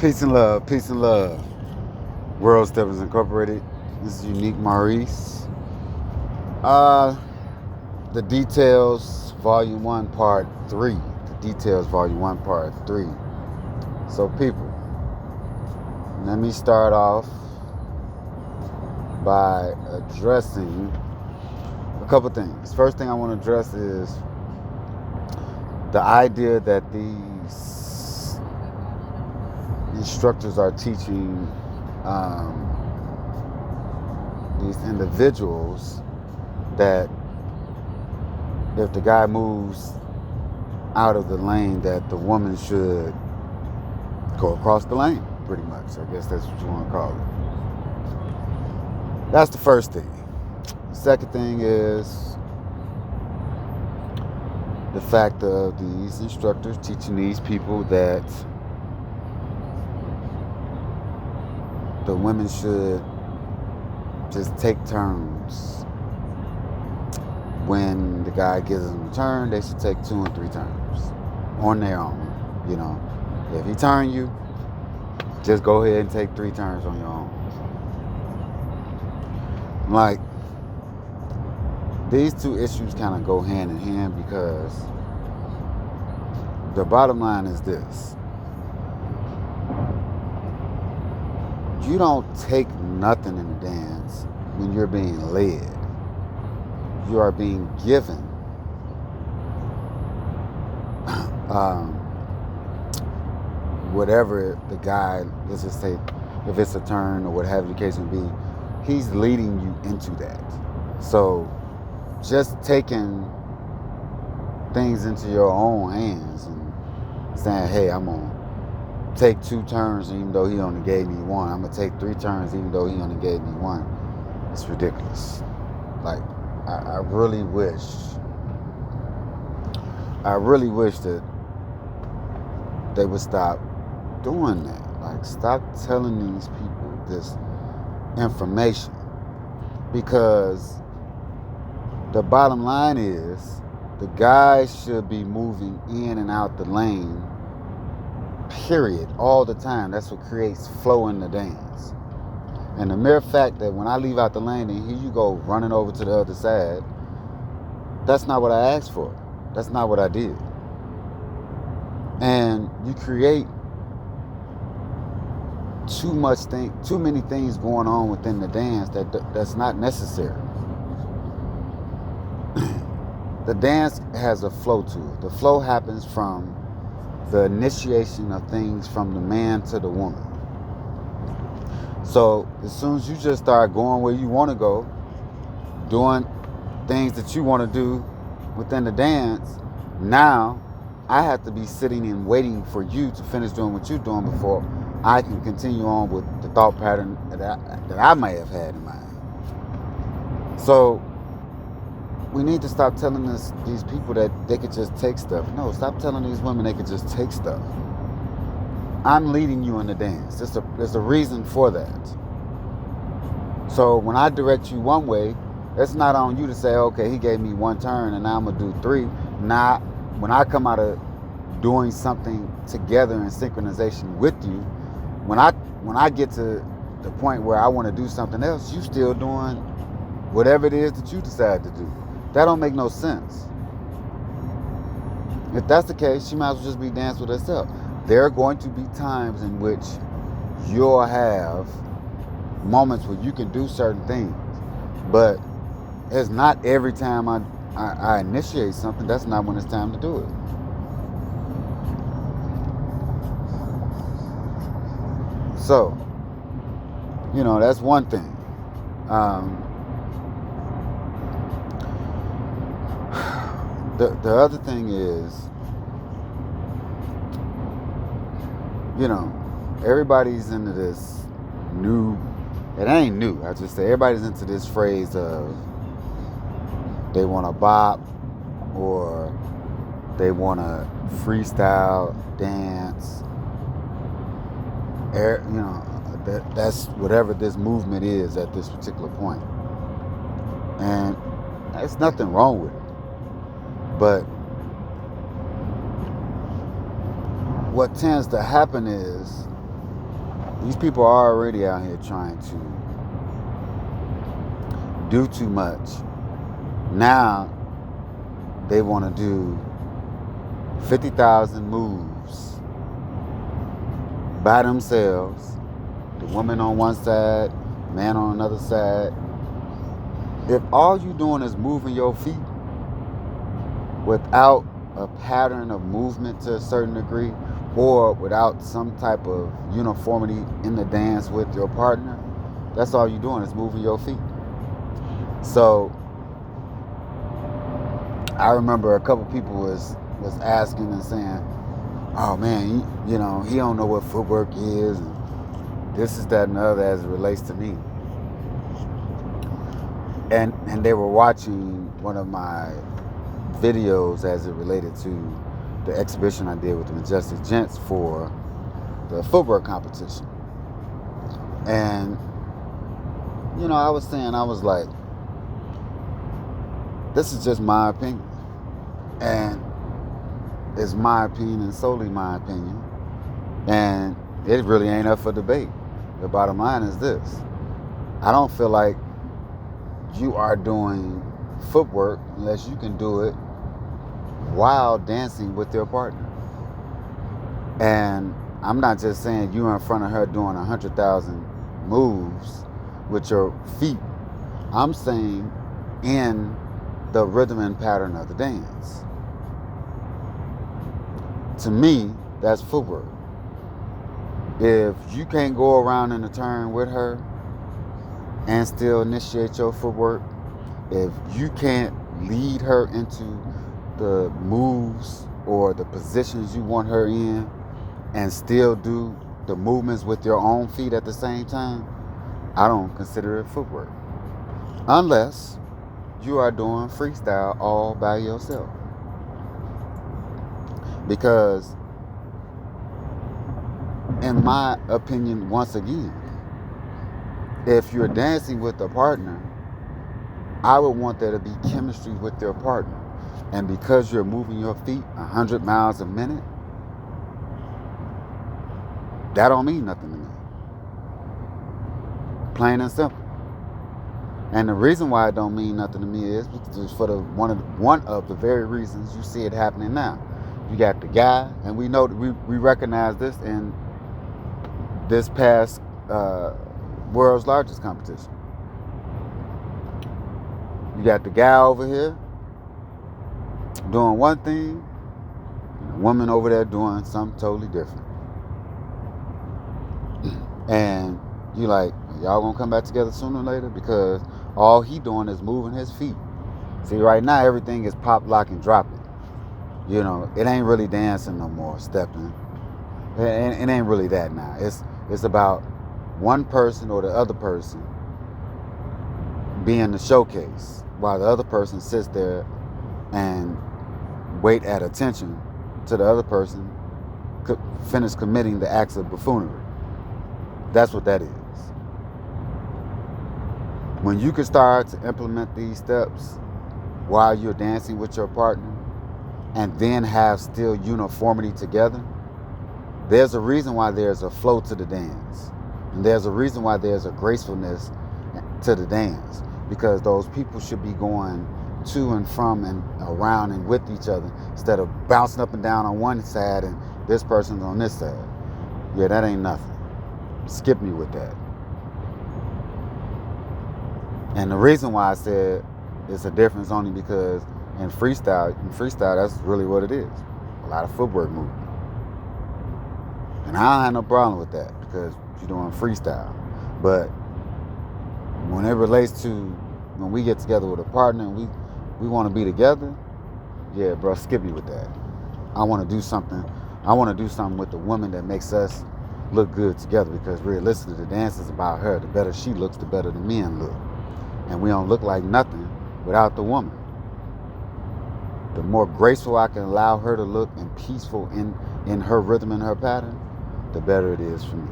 Peace and love, peace and love. World Steppers Incorporated. This is Unique Maurice. Uh, the Details, Volume 1, Part 3. The Details, Volume 1, Part 3. So, people, let me start off by addressing a couple things. First thing I want to address is the idea that these instructors are teaching these individuals that if the guy moves out of the lane, that the woman should go across the lane, pretty much. I guess that's what you want to call it. That's the first thing. The second thing is the fact of these instructors teaching these people that the women should just take turns. When the guy gives them a turn, they should take 2 and 3 turns on their own. You know, if he turn you, just go ahead and take 3 turns on your own. Like, these two issues kind of go hand in hand, because the bottom line is this: you don't take nothing in the dance when you're being led. You are being given whatever the guy, let's just say, if it's a turn or whatever the case may be, he's leading you into that. So just taking things into your own hands and saying, hey, I'm going to take 2 turns even though he only gave me 1. I'm going to take 3 turns even though he only gave me 1. It's ridiculous. Like, I really wish that they would stop doing that. Like, stop telling these people this information, because the bottom line is the guys should be moving in and out the lane, period, all the time. That's what creates flow in the dance. And the mere fact that when I leave out the lane and here you go running over to the other side, that's not what I asked for. That's not what I did. And you create too many things going on within the dance that's not necessary. The dance has a flow to it. The flow happens from the initiation of things from the man to the woman. So as soon as you just start going where you want to go, doing things that you want to do within the dance, now I have to be sitting and waiting for you to finish doing what you're doing before I can continue on with the thought pattern that I may have had in mind. So we need to stop telling these people that they could just take stuff. No, stop telling these women they could just take stuff. I'm leading you in the dance. There's a reason for that. So when I direct you one way, it's not on you to say, okay, he gave me 1 turn and now I'm going to do 3. Now, when I come out of doing something together in synchronization with you, when I get to the point where I want to do something else, you still doing whatever it is that you decide to do. That don't make no sense. If that's the case, she might as well just be dancing with herself. There are going to be times in which you'll have moments where you can do certain things, but it's not every time I initiate something, that's not when it's time to do it. So, you know, that's one thing. The other thing is, you know, everybody's into this new, it ain't new, I just say everybody's into this phrase of they want to bop or they want to freestyle dance. You know, that's whatever this movement is at this particular point. And there's nothing wrong with it. But what tends to happen is These people are already out here trying to do too much. Now they want to do 50,000 moves by themselves. The woman on one side, man on another side. If all you doing is moving your feet without a pattern of movement to a certain degree, or without some type of uniformity in the dance with your partner, that's all you're doing is moving your feet. So I remember a couple people was asking and saying, oh man, he don't know what footwork is, and this is that and the other as it relates to me. And they were watching one of my videos as it related to the exhibition I did with the Majestic Gents for the footwork competition. And I was like, this is just my opinion, and it's my opinion and solely my opinion, and it really ain't up for debate. The bottom line is this: I don't feel like you are doing footwork unless you can do it while dancing with your partner. And I'm not just saying you in front of her doing 100,000 moves with your feet. I'm saying in the rhythm and pattern of the dance. To me, that's footwork. If you can't go around in a turn with her and still initiate your footwork, if you can't lead her into the moves or the positions you want her in and still do the movements with your own feet at the same time, I don't consider it footwork. Unless you are doing freestyle all by yourself. Because in my opinion, once again, if you're dancing with a partner, I would want there to be chemistry with your partner. And because you're moving your feet 100 miles a minute, that don't mean nothing to me. Plain and simple. And the reason why it don't mean nothing to me is because for one of the very reasons you see it happening now. You got the guy, and we know we recognize this in this past world's largest competition. You got the guy over here doing one thing, and a woman over there doing something totally different. And you like, y'all gonna come back together sooner or later? Because all he doing is moving his feet. See, right now everything is pop, lock, and drop it. It ain't really dancing no more, stepping. It ain't really that now. It's about one person or the other person being the showcase, while the other person sits there and wait at attention to the other person finish committing the acts of buffoonery. That's what that is. When you can start to implement these steps while you're dancing with your partner and then have still uniformity together, there's a reason why there's a flow to the dance. And there's a reason why there's a gracefulness to the dance. Because those people should be going to and from and around and with each other instead of bouncing up and down on one side and this person's on this side. Yeah, that ain't nothing. Skip me with that. And the reason why I said it's a difference only because in freestyle, that's really what it is. A lot of footwork movement. And I don't have no problem with that because you're doing freestyle. But when it relates to when we get together with a partner and we want to be together, yeah, bro, skip me with that. I want to do something. I want to do something with the woman that makes us look good together, because realistically, the dance is about her. The better she looks, the better the men look. And we don't look like nothing without the woman. The more graceful I can allow her to look and peaceful in her rhythm and her pattern, the better it is for me.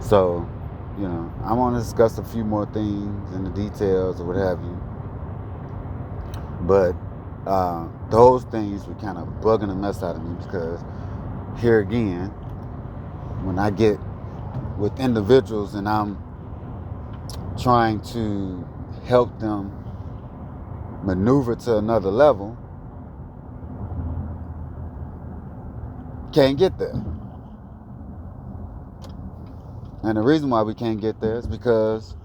So, I want to discuss a few more things in the details or what have you. But those things were kind of bugging the mess out of me because here again, when I get with individuals and I'm trying to help them maneuver to another level, can't get there. And the reason why we can't get there is because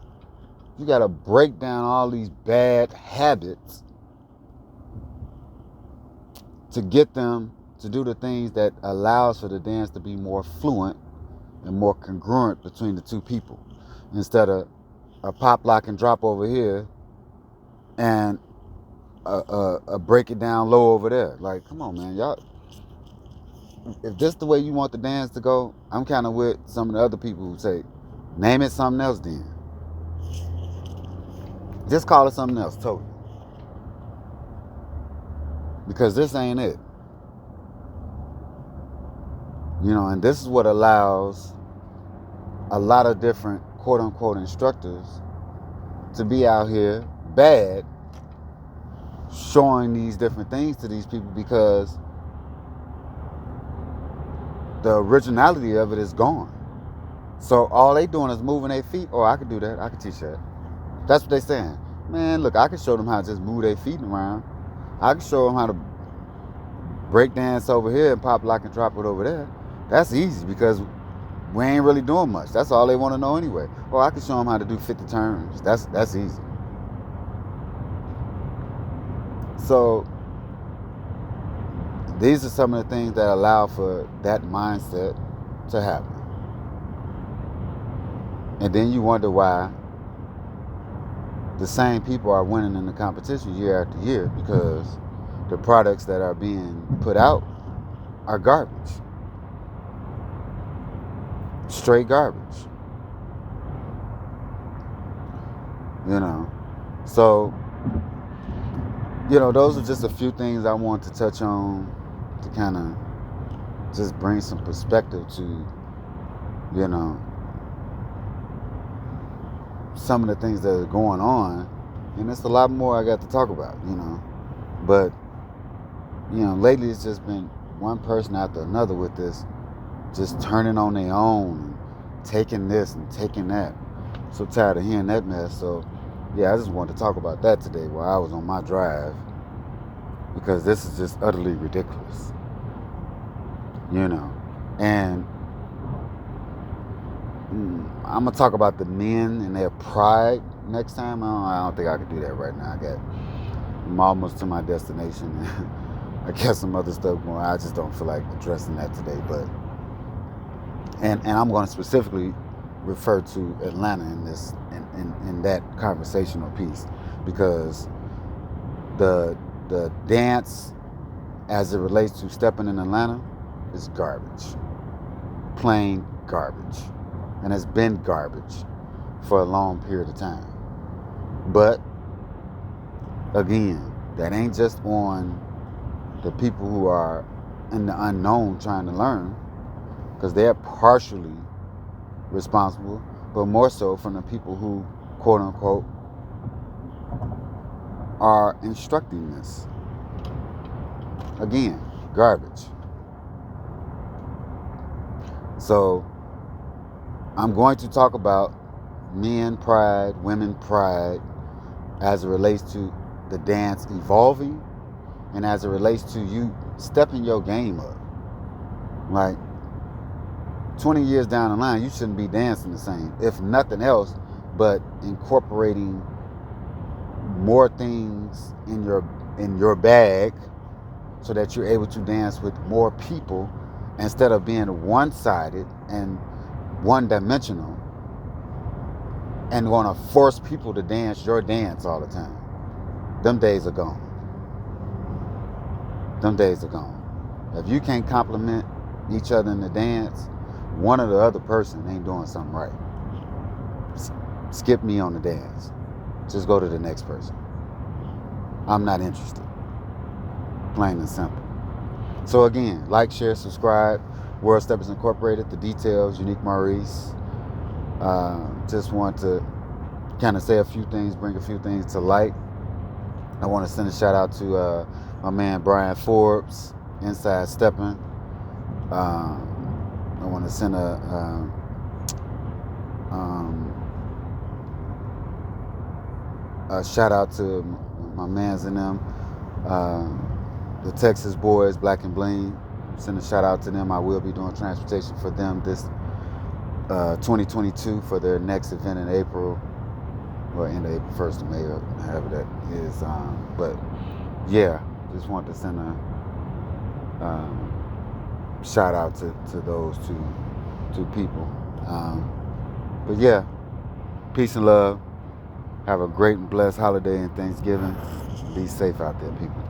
you got to break down all these bad habits to get them to do the things that allows for the dance to be more fluent and more congruent between the two people, instead of a pop, lock, and drop over here and a break it down low over there. Like, come on, man, y'all. If this the way you want the dance to go, I'm kind of with some of the other people who say, name it something else then. Just call it something else, totally. Because this ain't it. You know, and this is what allows a lot of different quote-unquote instructors to be out here bad, showing these different things to these people, because the originality of it is gone. So all they doing is moving their feet. Oh, I could do that. I could teach that. That's what they saying. Man, look, I can show them how to just move their feet around. I can show them how to break dance over here and pop, lock, and drop it over there. That's easy because we ain't really doing much. That's all they want to know anyway. Or I can show them how to do 50 turns. That's easy. So these are some of the things that allow for that mindset to happen. And then you wonder why the same people are winning in the competition year after year, because the products that are being put out are garbage. Straight garbage. You know. So, you know, those are just a few things I want to touch on to kind of just bring some perspective to, you know, some of the things that are going on. And it's a lot more I got to talk about, you know. But, you know, lately it's just been one person after another with this, just turning on their own and taking this and taking that. So tired of hearing that mess. So, yeah, I just wanted to talk about that today while I was on my drive, because this is just utterly ridiculous, you know. And I'm going to talk about the men and their pride next time. I don't think I can do that right now. I'm almost to my destination. I got some other stuff going. I just don't feel like addressing that today. But and I'm going to specifically refer to Atlanta in this in that conversational piece, because the dance as it relates to stepping in Atlanta is garbage, plain garbage, and it's been garbage for a long period of time. But again, that ain't just on the people who are in the unknown trying to learn, because they're partially responsible, but more so from the people who, quote unquote, are instructing this. Again, garbage. So I'm going to talk about men pride, women pride, as it relates to the dance evolving, and as it relates to you stepping your game up. Like 20 years down the line, you shouldn't be dancing the same, if nothing else, but incorporating more things in your bag so that you're able to dance with more people, instead of being one-sided and one-dimensional and going to force people to dance your dance all the time. Them days are gone. Them days are gone. If you can't compliment each other in the dance, one or the other person ain't doing something right. Skip me on the dance. Just go to the next person. I'm not interested. Plain and simple. So again, like, share, subscribe. World Steppers Incorporated, the details, Unique Maurice. Just want to kind of say a few things, bring a few things to light. I want to send a shout out to my man Brian Forbes, Inside Stepping. I want want to send a shout out to my mans and them, the Texas boys, Black and Bling. Send a shout out to them. I will be doing transportation for them this 2022 for their next event in April, or in April, 1st of May, or however that is. But yeah, just wanted to send a shout out to those two people. But yeah, peace and love. Have a great and blessed holiday and Thanksgiving. Be safe out there, people.